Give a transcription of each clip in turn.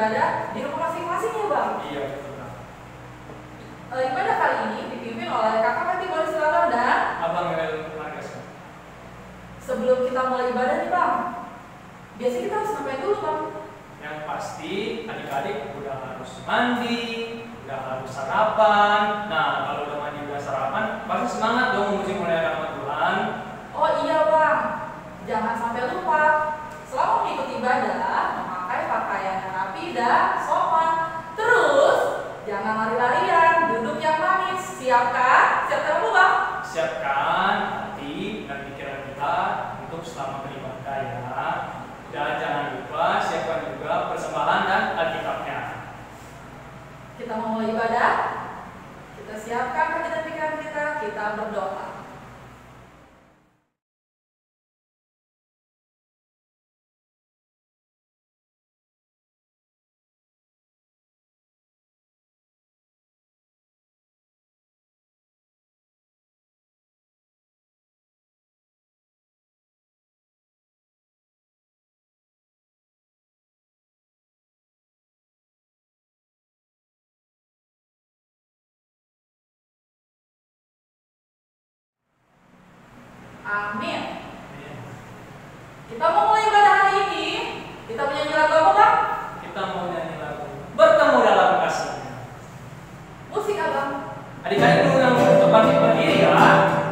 beribadah di rumah masing-masing ya Bang? Iya, betul Bang. Ibadah kali ini dipimpin oleh Kakak Mati Wali Selatan dan Abang Mel Marques. sebelum kita mulai ibadah nih Bang, biasanya kita harus ngapain dulu Bang? Yang pasti adik-adik udah harus mandi, udah harus sarapan. Nah, kalau udah mandi udah sarapan, pasti semangat dong memuji muliakan nama Tuhan. Oh iya Bang, jangan sampai lupa selama mengikuti ibadah memakai pakaian yang rapi dan sopan. Terus jangan lari-larian, duduk yang manis. Siapkan? Siapkan apa Bang? Siapkan hati dan pikiran kita untuk selama beribadah ya. Dan jangan lupa siapkan juga persembahan dan Alkitabnya. Kita mau mulai ibadah. Kita siapkan hati dan pikiran kita berdoa. Amin. Kita mau mulai ibadah hari ini. Kita menyanyi lagu apa Bang? Kita mau nyanyi lagu Bertemu Dalam Kasih-Nya. Musik Abang. Adik-adik dulu yang untuk bangkit berdiri ya.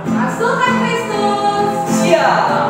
Masukkan Kristus. Siap.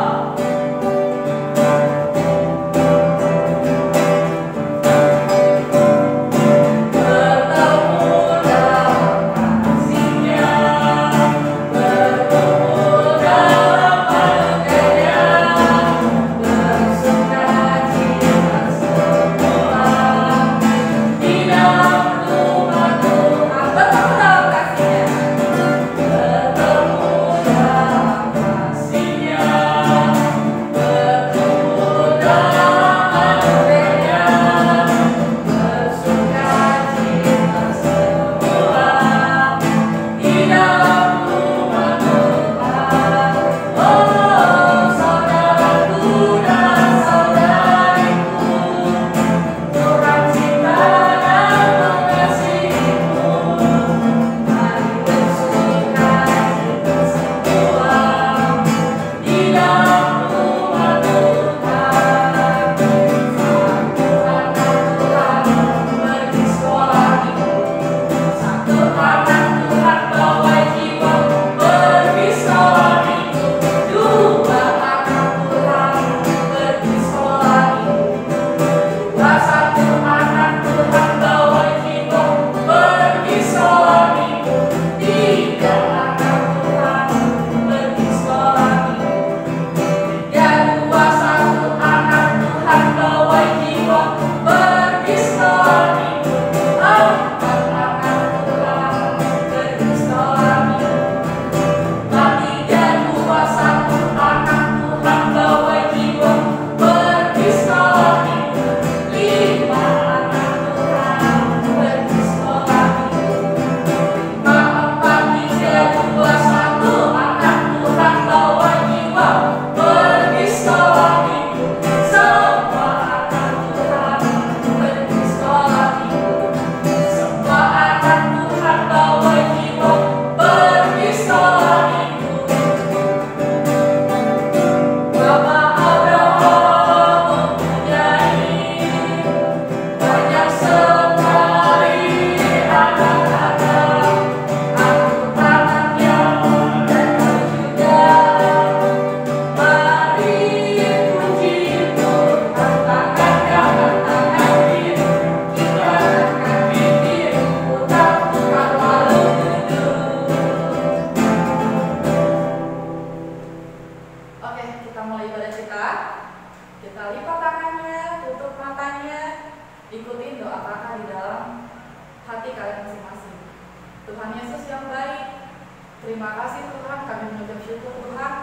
Terima kasih Tuhan, kami mengucap syukur Tuhan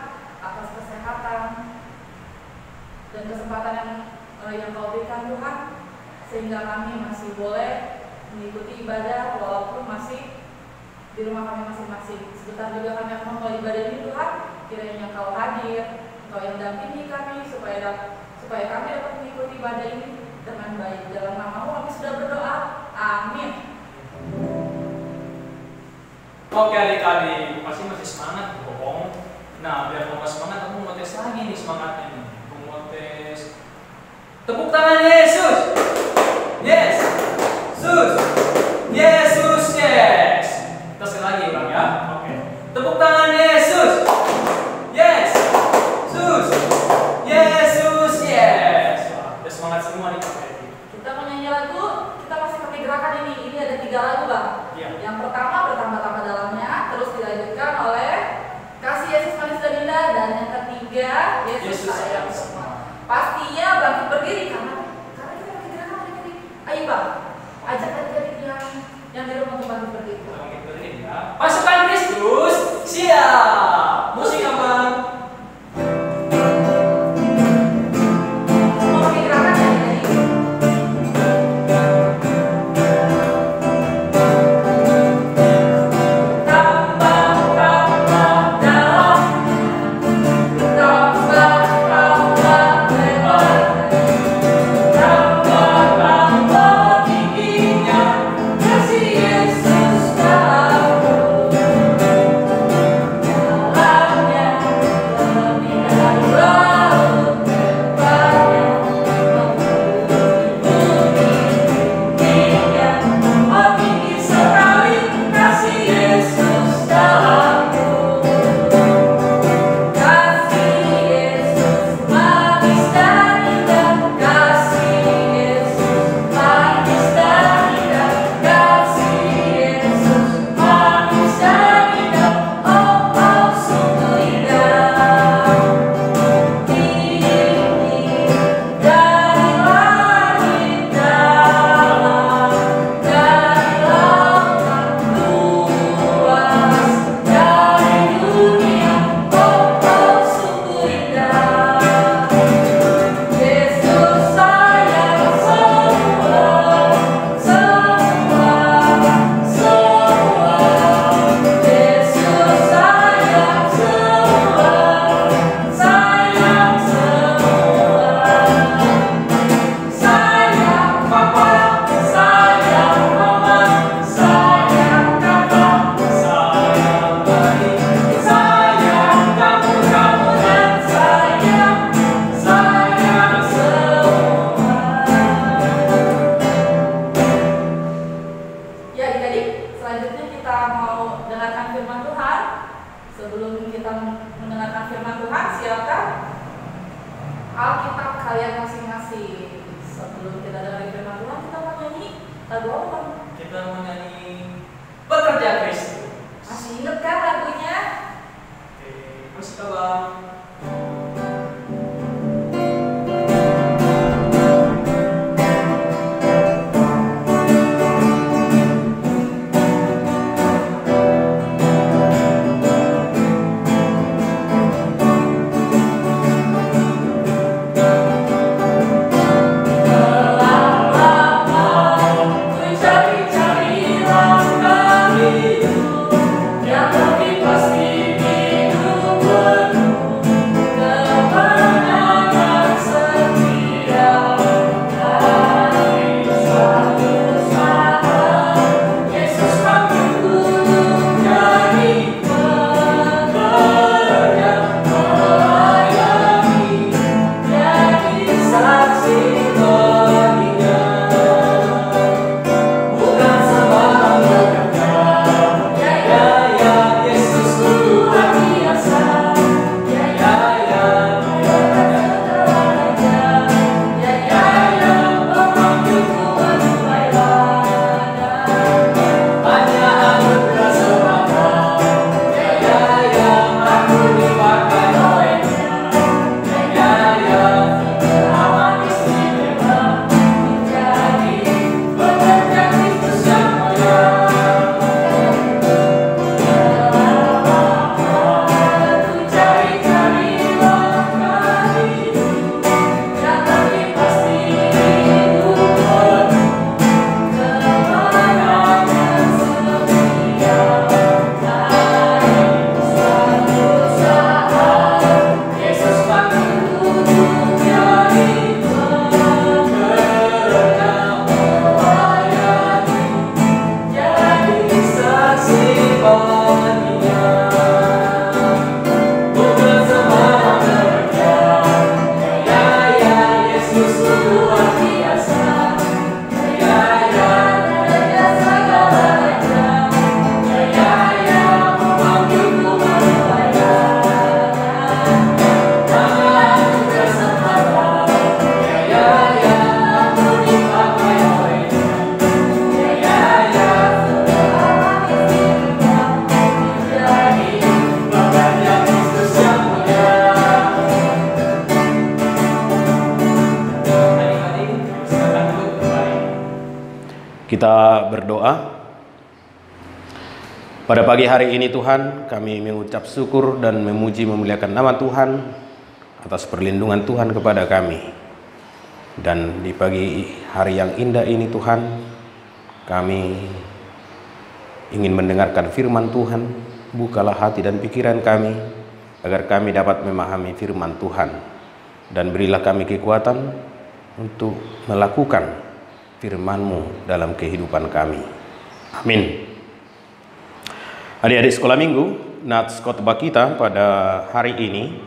atas kesehatan dan kesempatan yang Kau berikan Tuhan, sehingga kami masih boleh mengikuti ibadah walaupun masih di rumah kami masing-masing. Sebentar juga kami akan memulai ibadah ini Tuhan, kiranya Kau hadir, Kau yang dampingi kami supaya kami dapat mengikuti ibadah ini dengan dengan baik. Dalam namamu kami sudah berdoa. Amin. Oke adik-adik, pasti masih semangat dong. Nah, biar tambah semangat, aku mau tes lagi nih semangatnya nih. Aku mau tes. Tepuk tangan Yesus. Yes. Sus. Yesus, yes. Kita sekali lagi ulang ya. Oke. Tepuk tangan Yesus. Yes. Sus. Yesus, yes. Wah, udah semangat semua nih Pak. Kita mau nyanyi lagu, kita masih pakai gerakan ini. Ini ada 3 lagu, Bang. Iya. Yang pertama bertambah-tambah dalamnya, terus dilanjutkan oleh Kasih Yesus Manis dan Indah, dan yang ketiga Yesus Sayang Semua. Pastinya bangkit berdiri karena kita pakai gerakan ini. Ayo Bang, ajak adik-adik yang di rumah untuk bangkit berdiri. Bangkit berdiri ya. Pasukan Kristus, siap. Musik Abang. Semua pakai gerakan ya adik-adik. Yang lebih pasti hidupku Kita berdoa. Pada pagi hari ini Tuhan, kami mengucap syukur dan memuji memuliakan nama Tuhan atas perlindungan Tuhan kepada kami. Dan di pagi hari yang indah ini Tuhan, kami ingin mendengarkan firman Tuhan. Bukalah hati dan pikiran kami agar kami dapat memahami firman Tuhan. Dan berilah kami kekuatan untuk melakukan firman-Mu dalam kehidupan kami. Amin. Adik-adik sekolah minggu, nats khotbah kita pada hari ini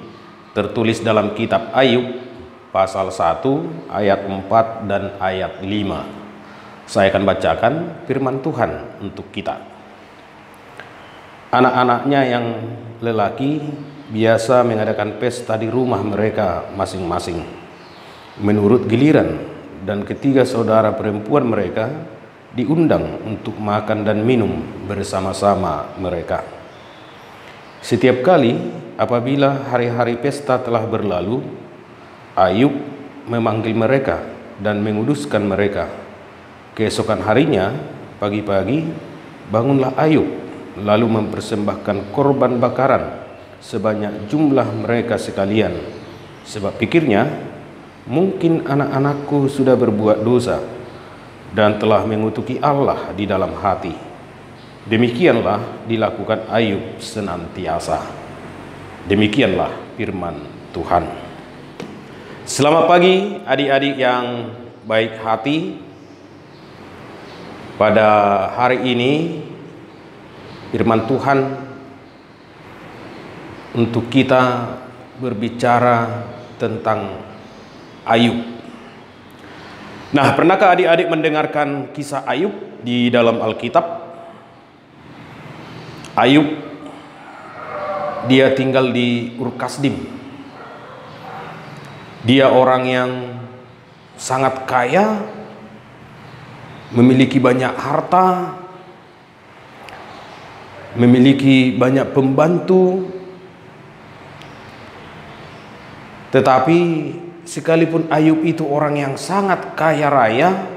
tertulis dalam kitab Ayub pasal 1 ayat 4 dan ayat 5. Saya akan bacakan firman Tuhan untuk kita. Anak-anaknya yang lelaki biasa mengadakan pesta di rumah mereka masing-masing menurut giliran, dan ketiga saudara perempuan mereka diundang untuk makan dan minum bersama-sama mereka. Setiap kali apabila hari-hari pesta telah berlalu, Ayub memanggil mereka dan menguduskan mereka. Keesokan harinya, pagi-pagi, bangunlah Ayub, lalu mempersembahkan korban bakaran sebanyak jumlah mereka sekalian. Sebab pikirnya, mungkin anak-anakku sudah berbuat dosa dan telah mengutuki Allah di dalam hati. Demikianlah dilakukan Ayub senantiasa. Demikianlah firman Tuhan. Selamat pagi adik-adik yang baik hati. Pada hari ini firman Tuhan untuk kita berbicara tentang Ayub. Nah, pernahkah adik-adik mendengarkan kisah Ayub di dalam Alkitab? Ayub, dia tinggal di Ur Kasdim. Dia orang yang sangat kaya, memiliki banyak harta, memiliki banyak pembantu. Tetapi sekalipun Ayub itu orang yang sangat kaya raya,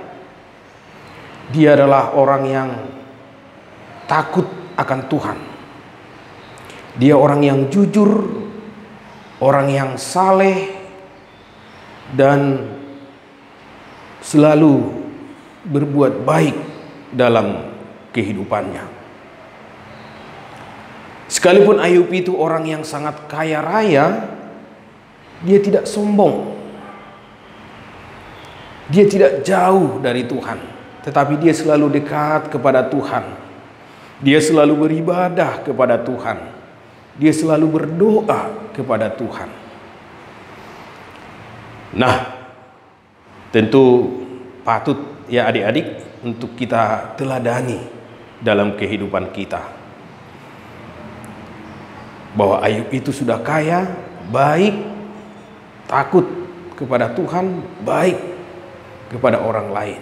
dia adalah orang yang takut akan Tuhan. Dia orang yang jujur, orang yang saleh, dan selalu berbuat baik dalam kehidupannya. Sekalipun Ayub itu orang yang sangat kaya raya, dia tidak sombong. Dia tidak jauh dari Tuhan, tetapi dia selalu dekat kepada Tuhan. Dia selalu beribadah kepada Tuhan. Dia selalu berdoa kepada Tuhan. Nah, tentu patut ya adik-adik untuk kita teladani dalam kehidupan kita. Bahwa Ayub itu sudah kaya, baik, takut kepada Tuhan, baik kepada orang lain.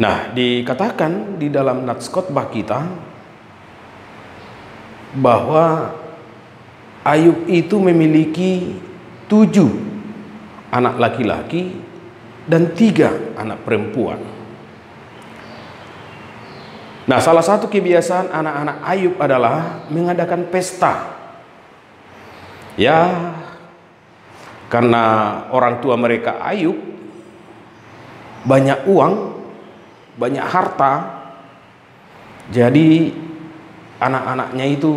Nah, dikatakan di dalam nats khotbah kita bahwa Ayub itu memiliki 7 anak laki-laki dan 3 anak perempuan. Nah, salah satu kebiasaan anak-anak Ayub adalah mengadakan pesta. Ya, karena orang tua mereka Ayub banyak uang, banyak harta, jadi anak-anaknya itu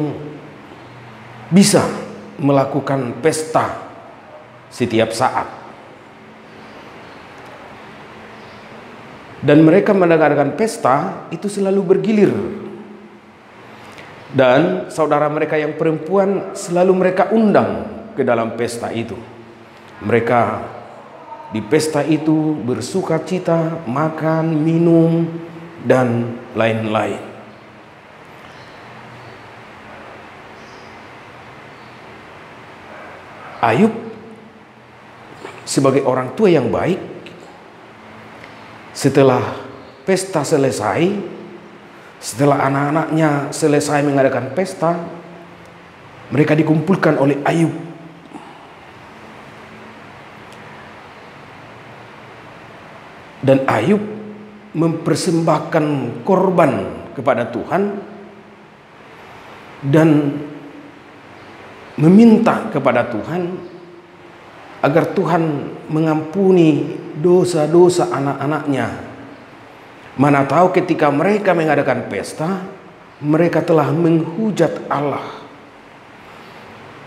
bisa melakukan pesta setiap saat. Dan mereka mengadakan pesta itu selalu bergilir. Dan saudara mereka yang perempuan selalu mereka undang ke dalam pesta itu. Mereka di pesta itu bersuka cita, makan, minum, dan lain-lain. Ayub sebagai orang tua yang baik, setelah pesta selesai, setelah anak-anaknya selesai mengadakan pesta, mereka dikumpulkan oleh Ayub. Dan Ayub mempersembahkan korban kepada Tuhan dan meminta kepada Tuhan agar Tuhan mengampuni dosa-dosa anak-anaknya. Mana tahu ketika mereka mengadakan pesta, mereka telah menghujat Allah.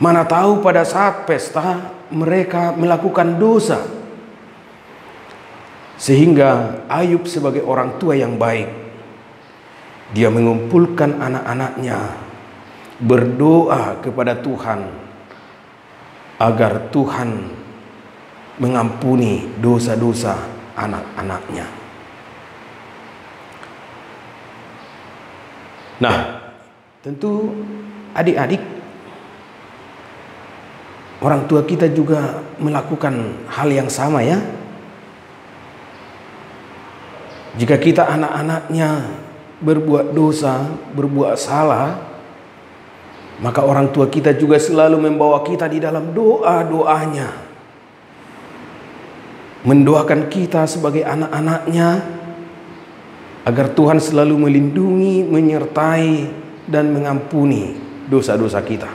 Mana tahu pada saat pesta mereka melakukan dosa. Sehingga Ayub sebagai orang tua yang baik, dia mengumpulkan anak-anaknya, berdoa kepada Tuhan agar Tuhan mengampuni dosa-dosa anak-anaknya. Nah, tentu adik-adik, orang tua kita juga melakukan hal yang sama ya. Jika kita anak-anaknya berbuat dosa, berbuat salah, maka orang tua kita juga selalu membawa kita di dalam doa-doanya, mendoakan kita sebagai anak-anaknya agar Tuhan selalu melindungi, menyertai, dan mengampuni dosa-dosa kita.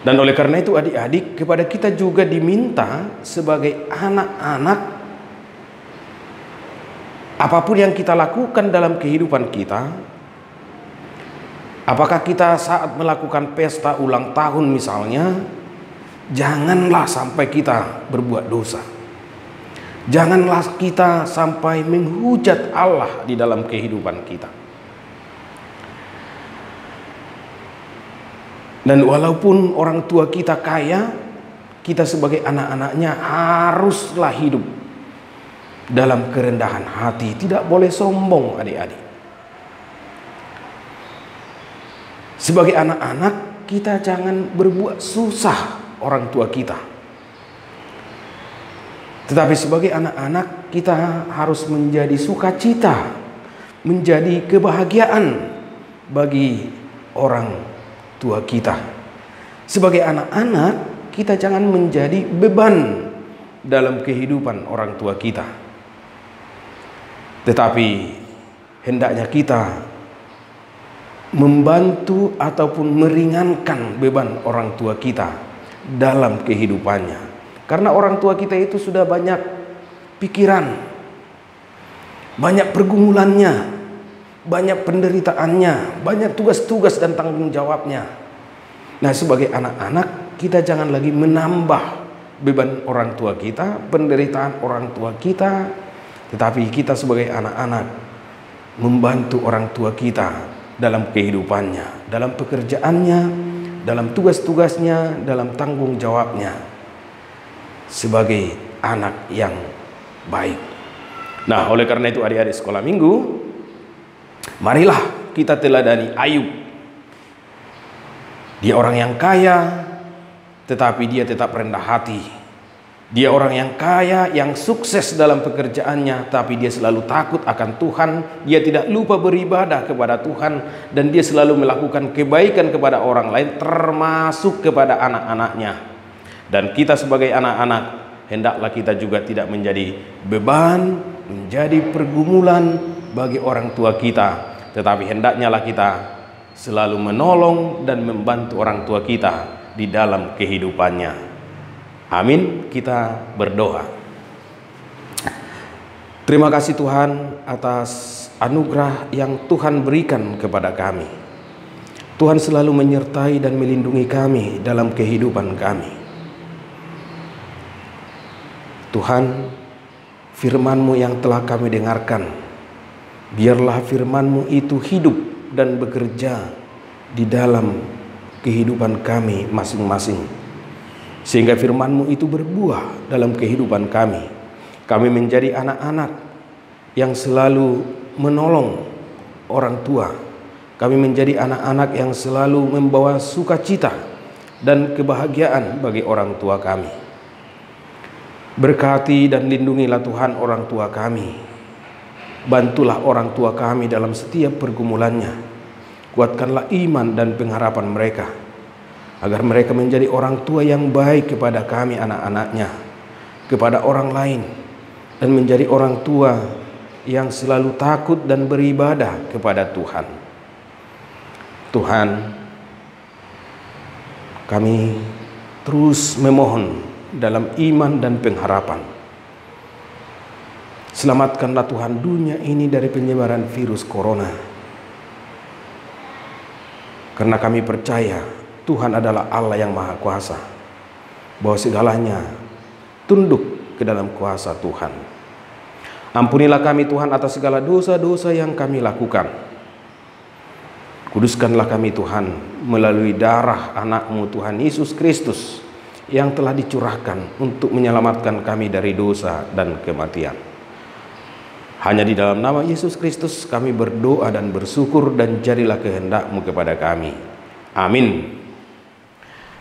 Dan oleh karena itu adik-adik, kepada kita juga diminta sebagai anak-anak, apapun yang kita lakukan dalam kehidupan kita, apakah kita saat melakukan pesta ulang tahun misalnya, janganlah sampai kita berbuat dosa. Janganlah kita sampai menghujat Allah di dalam kehidupan kita. Dan walaupun orang tua kita kaya, kita sebagai anak-anaknya haruslah hidup dalam kerendahan hati. Tidak boleh sombong adik-adik. Sebagai anak-anak, kita jangan berbuat susah orang tua kita. Tetapi sebagai anak-anak, kita harus menjadi sukacita, menjadi kebahagiaan bagi orang tua kita. Sebagai anak-anak, kita jangan menjadi beban dalam kehidupan orang tua kita. Tetapi hendaknya kita membantu ataupun meringankan beban orang tua kita dalam kehidupannya. Karena orang tua kita itu sudah banyak pikiran, banyak pergumulannya, banyak penderitaannya, banyak tugas-tugas dan tanggung jawabnya. Nah, sebagai anak-anak, kita jangan lagi menambah beban orang tua kita, penderitaan orang tua kita, tetapi kita sebagai anak-anak membantu orang tua kita dalam kehidupannya, dalam pekerjaannya, dalam tugas-tugasnya, dalam tanggung jawabnya, sebagai anak yang baik. Nah, oleh karena itu adik-adik sekolah minggu, marilah kita teladani Ayub. Dia orang yang kaya, tetapi dia tetap rendah hati. Dia orang yang kaya, yang sukses dalam pekerjaannya, tapi dia selalu takut akan Tuhan. Dia tidak lupa beribadah kepada Tuhan, dan dia selalu melakukan kebaikan kepada orang lain, termasuk kepada anak-anaknya. Dan kita sebagai anak-anak, hendaklah kita juga tidak menjadi beban, menjadi pergumulan bagi orang tua kita, tetapi hendaknya lah kita selalu menolong dan membantu orang tua kita di dalam kehidupannya. Amin. Kita berdoa. Terima kasih Tuhan atas anugerah yang Tuhan berikan kepada kami. Tuhan selalu menyertai dan melindungi kami dalam kehidupan kami. Tuhan, firman-Mu yang telah kami dengarkan, biarlah firman-Mu itu hidup dan bekerja di dalam kehidupan kami masing-masing, sehingga firman-Mu itu berbuah dalam kehidupan kami. Kami menjadi anak-anak yang selalu menolong orang tua. Kami menjadi anak-anak yang selalu membawa sukacita dan kebahagiaan bagi orang tua kami. Berkati dan lindungilah Tuhan orang tua kami. Bantulah orang tua kami dalam setiap pergumulannya. Kuatkanlah iman dan pengharapan mereka, agar mereka menjadi orang tua yang baik kepada kami anak-anaknya. kepada orang lain dan menjadi orang tua yang selalu takut dan beribadah kepada Tuhan. Tuhan, kami terus memohon dalam iman dan pengharapan. Selamatkanlah Tuhan dunia ini dari penyebaran virus corona. Karena kami percaya Tuhan adalah Allah yang Maha Kuasa, bahwa segalanya tunduk ke dalam kuasa Tuhan. Ampunilah kami Tuhan atas segala dosa-dosa yang kami lakukan. Kuduskanlah kami Tuhan melalui darah anak-Mu Tuhan Yesus Kristus yang telah dicurahkan untuk menyelamatkan kami dari dosa dan kematian. Hanya di dalam nama Yesus Kristus kami berdoa dan bersyukur, dan jadilah kehendak-Mu kepada kami. Amin.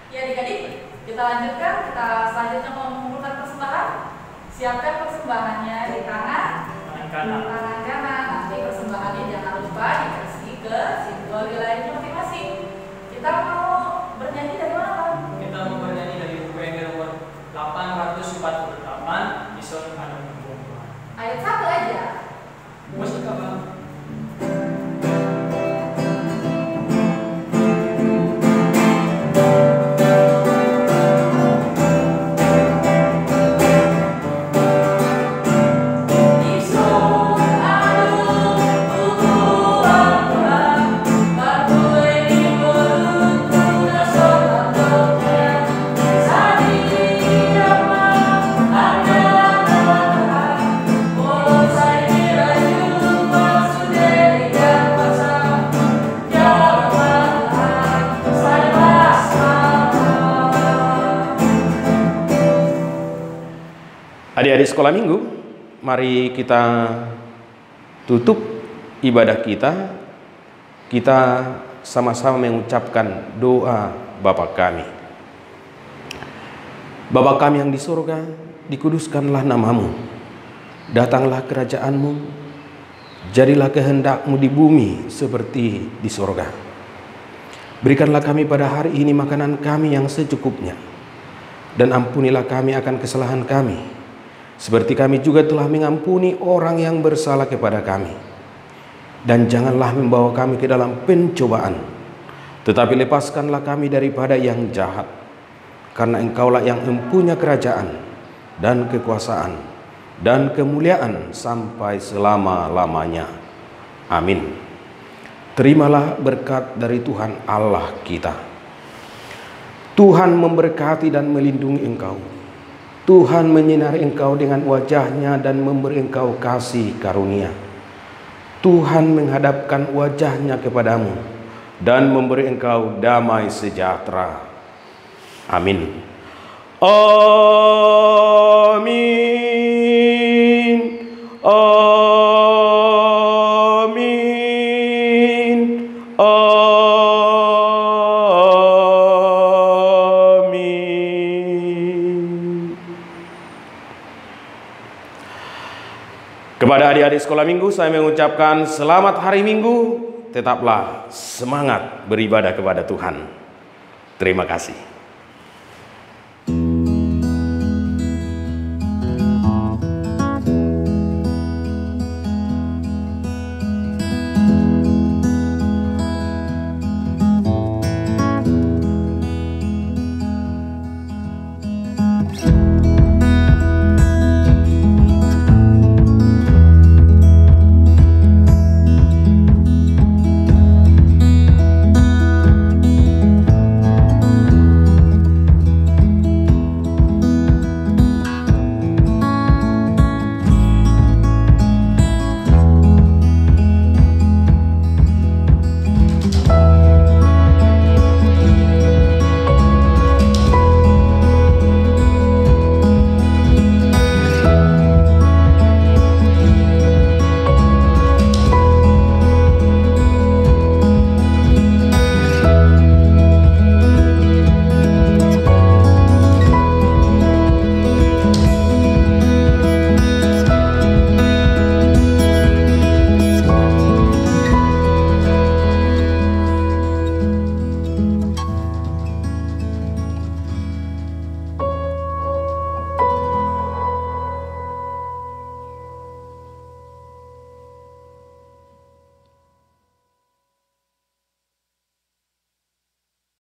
Ya adik-adik, kita lanjutkan. Kita selanjutnya mau mengumpulkan persembahan. Siapkan persembahannya di tangan kanan. Nanti persembahannya jangan lupa dikasih ke simbol wilayahnya masing-masing. Kita mau bernyanyi dari mana, Pak? Kita mau bernyanyi dari buku yang nomor 848 di Son Adam Bomba. Ayat 1 aja. Musik apa? Adik-adik sekolah minggu, mari kita tutup ibadah kita. Kita sama-sama mengucapkan doa Bapa kami. Bapa kami yang di surga, dikuduskanlah nama-Mu. Datanglah kerajaan-Mu. Jadilah kehendak-Mu di bumi seperti di surga. Berikanlah kami pada hari ini makanan kami yang secukupnya. Dan ampunilah kami akan kesalahan kami, seperti kami juga telah mengampuni orang yang bersalah kepada kami. Dan janganlah membawa kami ke dalam pencobaan, tetapi lepaskanlah kami daripada yang jahat. Karena Engkaulah yang mempunyai kerajaan dan kekuasaan dan kemuliaan sampai selama-lamanya. Amin. Terimalah berkat dari Tuhan Allah kita. Tuhan memberkati dan melindungi engkau. Tuhan menyinari engkau dengan wajah-Nya dan memberi engkau kasih karunia. Tuhan menghadapkan wajah-Nya kepadamu dan memberi engkau damai sejahtera. Amin. Amin. Amin. Amin. Kepada adik-adik sekolah minggu, saya mengucapkan selamat hari Minggu. Tetaplah semangat beribadah kepada Tuhan. Terima kasih.